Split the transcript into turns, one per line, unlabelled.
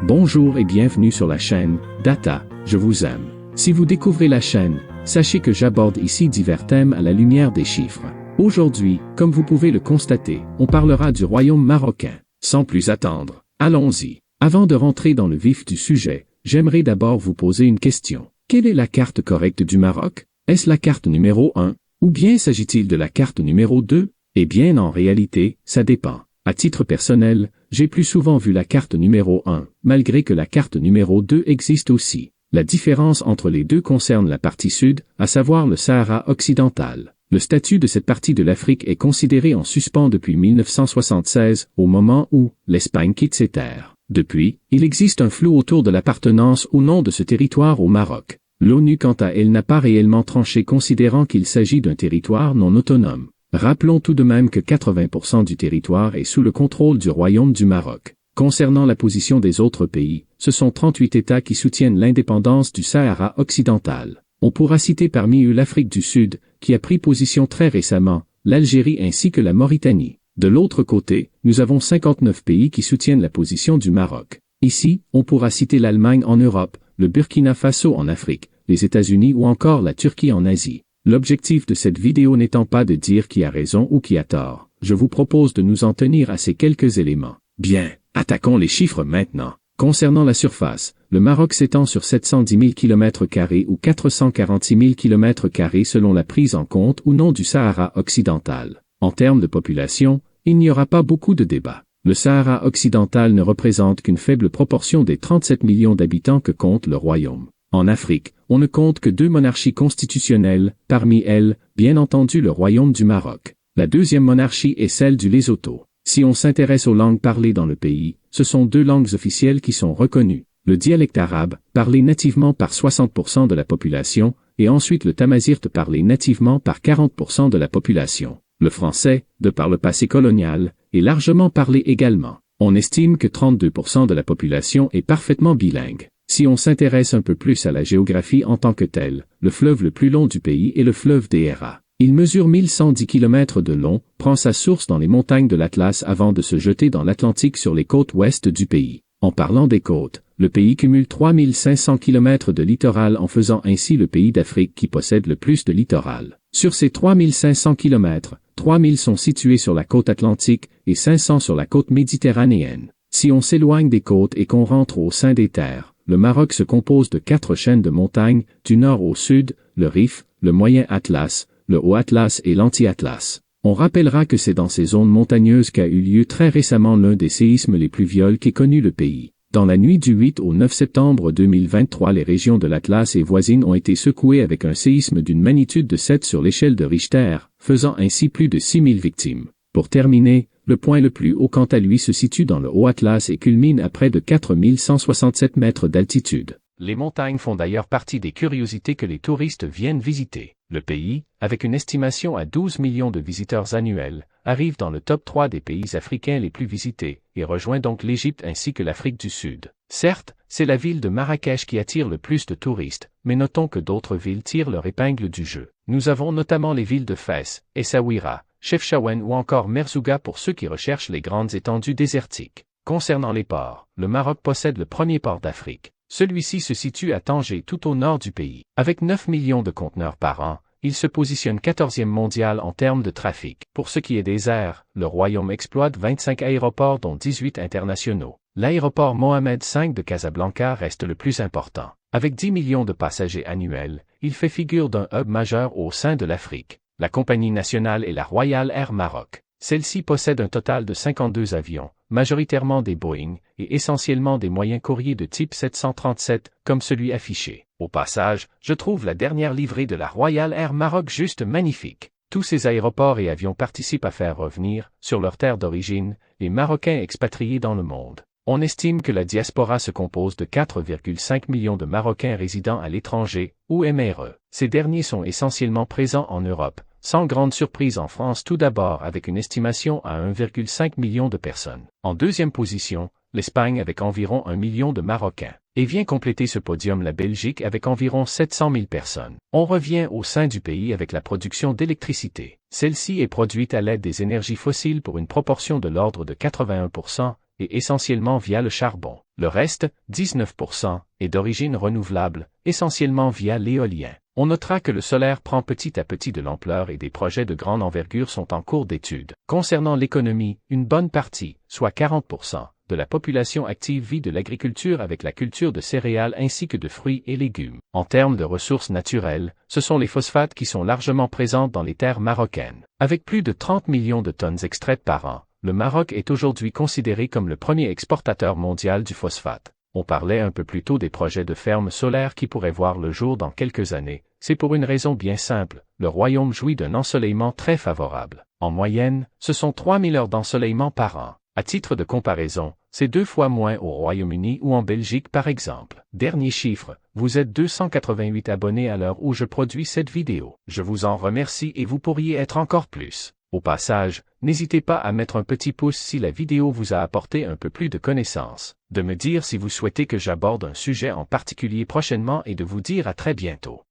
Bonjour et bienvenue sur la chaîne Data, je vous aime. Si vous découvrez la chaîne, sachez que j'aborde ici divers thèmes à la lumière des chiffres. Aujourd'hui, comme vous pouvez le constater, on parlera du royaume marocain. Sans plus attendre, allons-y. Avant de rentrer dans le vif du sujet, j'aimerais d'abord vous poser une question. Quelle est la carte correcte du Maroc? Est-ce la carte numéro 1? Ou bien s'agit-il de la carte numéro 2? Eh bien, en réalité, ça dépend. À titre personnel, j'ai plus souvent vu la carte numéro 1, malgré que la carte numéro 2 existe aussi. La différence entre les deux concerne la partie sud, à savoir le Sahara occidental. Le statut de cette partie de l'Afrique est considéré en suspens depuis 1976, au moment où l'Espagne quitte ses terres. Depuis, il existe un flou autour de l'appartenance ou non de ce territoire au Maroc. L'ONU quant à elle n'a pas réellement tranché considérant qu'il s'agit d'un territoire non autonome. Rappelons tout de même que 80% du territoire est sous le contrôle du Royaume du Maroc. Concernant la position des autres pays, ce sont 38 États qui soutiennent l'indépendance du Sahara occidental. On pourra citer parmi eux l'Afrique du Sud, qui a pris position très récemment, l'Algérie ainsi que la Mauritanie. De l'autre côté, nous avons 59 pays qui soutiennent la position du Maroc. Ici, on pourra citer l'Allemagne en Europe, le Burkina Faso en Afrique, les États-Unis ou encore la Turquie en Asie. L'objectif de cette vidéo n'étant pas de dire qui a raison ou qui a tort, je vous propose de nous en tenir à ces quelques éléments. Bien, attaquons les chiffres maintenant. Concernant la surface, le Maroc s'étend sur 710 000 km² ou 446 000 km² selon la prise en compte ou non du Sahara occidental. En termes de population, il n'y aura pas beaucoup de débat. Le Sahara occidental ne représente qu'une faible proportion des 37 millions d'habitants que compte le royaume. En Afrique, on ne compte que 2 monarchies constitutionnelles, parmi elles, bien entendu le royaume du Maroc. La deuxième monarchie est celle du Lesotho. Si on s'intéresse aux langues parlées dans le pays, ce sont 2 langues officielles qui sont reconnues. Le dialecte arabe, parlé nativement par 60% de la population, et ensuite le tamazight parlé nativement par 40% de la population. Le français, de par le passé colonial, est largement parlé également. On estime que 32% de la population est parfaitement bilingue. Si on s'intéresse un peu plus à la géographie en tant que telle, le fleuve le plus long du pays est le fleuve Dhéra. Il mesure 1110 km de long, prend sa source dans les montagnes de l'Atlas avant de se jeter dans l'Atlantique sur les côtes ouest du pays. En parlant des côtes, le pays cumule 3500 km de littoral en faisant ainsi le pays d'Afrique qui possède le plus de littoral. Sur ces 3500 km, 3000 sont situés sur la côte atlantique et 500 sur la côte méditerranéenne. Si on s'éloigne des côtes et qu'on rentre au sein des terres, le Maroc se compose de 4 chaînes de montagnes, du nord au sud, le Rif, le Moyen Atlas, le Haut Atlas et l'Anti-Atlas. On rappellera que c'est dans ces zones montagneuses qu'a eu lieu très récemment l'un des séismes les plus violents qu'ait connu le pays. Dans la nuit du 8 au 9 septembre 2023, les régions de l'Atlas et voisines ont été secouées avec un séisme d'une magnitude de 7 sur l'échelle de Richter, faisant ainsi plus de 6000 victimes. Pour terminer, le point le plus haut quant à lui se situe dans le Haut Atlas et culmine à près de 4167 mètres d'altitude. Les montagnes font d'ailleurs partie des curiosités que les touristes viennent visiter. Le pays, avec une estimation à 12 millions de visiteurs annuels, arrive dans le top 3 des pays africains les plus visités, et rejoint donc l'Égypte ainsi que l'Afrique du Sud. Certes, c'est la ville de Marrakech qui attire le plus de touristes, mais notons que d'autres villes tirent leur épingle du jeu. Nous avons notamment les villes de Fès, Essaouira, Chefchaouen ou encore Merzouga pour ceux qui recherchent les grandes étendues désertiques. Concernant les ports, le Maroc possède le premier port d'Afrique. Celui-ci se situe à Tanger tout au nord du pays. Avec 9 millions de conteneurs par an, il se positionne 14e mondial en termes de trafic. Pour ce qui est des airs, le royaume exploite 25 aéroports dont 18 internationaux. L'aéroport Mohamed V de Casablanca reste le plus important. Avec 10 millions de passagers annuels, il fait figure d'un hub majeur au sein de l'Afrique. La compagnie nationale est la Royal Air Maroc. Celle-ci possède un total de 52 avions, majoritairement des Boeing, et essentiellement des moyens courriers de type 737, comme celui affiché. Au passage, je trouve la dernière livrée de la Royal Air Maroc juste magnifique. Tous ces aéroports et avions participent à faire revenir, sur leur terre d'origine, les Marocains expatriés dans le monde. On estime que la diaspora se compose de 4,5 millions de Marocains résidant à l'étranger, ou MRE. Ces derniers sont essentiellement présents en Europe, sans grande surprise en France tout d'abord avec une estimation à 1,5 million de personnes. En deuxième position, l'Espagne avec environ 1 million de Marocains. Et vient compléter ce podium la Belgique avec environ 700 000 personnes. On revient au sein du pays avec la production d'électricité. Celle-ci est produite à l'aide des énergies fossiles pour une proportion de l'ordre de 81%,
et essentiellement via le charbon. Le reste, 19%, est d'origine renouvelable, essentiellement via l'éolien. On notera que le solaire prend petit à petit de l'ampleur et des projets de grande envergure sont en cours d'étude. Concernant l'économie, une bonne partie, soit 40%, de la population active vit de l'agriculture avec la culture de céréales ainsi que de fruits et légumes. En termes de ressources naturelles, ce sont les phosphates qui sont largement présentes dans les terres marocaines. Avec plus de 30 millions de tonnes extraites par an, le Maroc est aujourd'hui considéré comme le premier exportateur mondial du phosphate. On parlait un peu plus tôt des projets de fermes solaires qui pourraient voir le jour dans quelques années. C'est pour une raison bien simple, le royaume jouit d'un ensoleillement très favorable. En moyenne, ce sont 3000 heures d'ensoleillement par an. À titre de comparaison, c'est 2 fois moins au Royaume-Uni ou en Belgique par exemple. Dernier chiffre, vous êtes 288 abonnés à l'heure où je produis cette vidéo. Je vous en remercie et vous pourriez être encore plus. Au passage, n'hésitez pas à mettre un petit pouce si la vidéo vous a apporté un peu plus de connaissances, de me dire si vous souhaitez que j'aborde un sujet en particulier prochainement et de vous dire à très bientôt.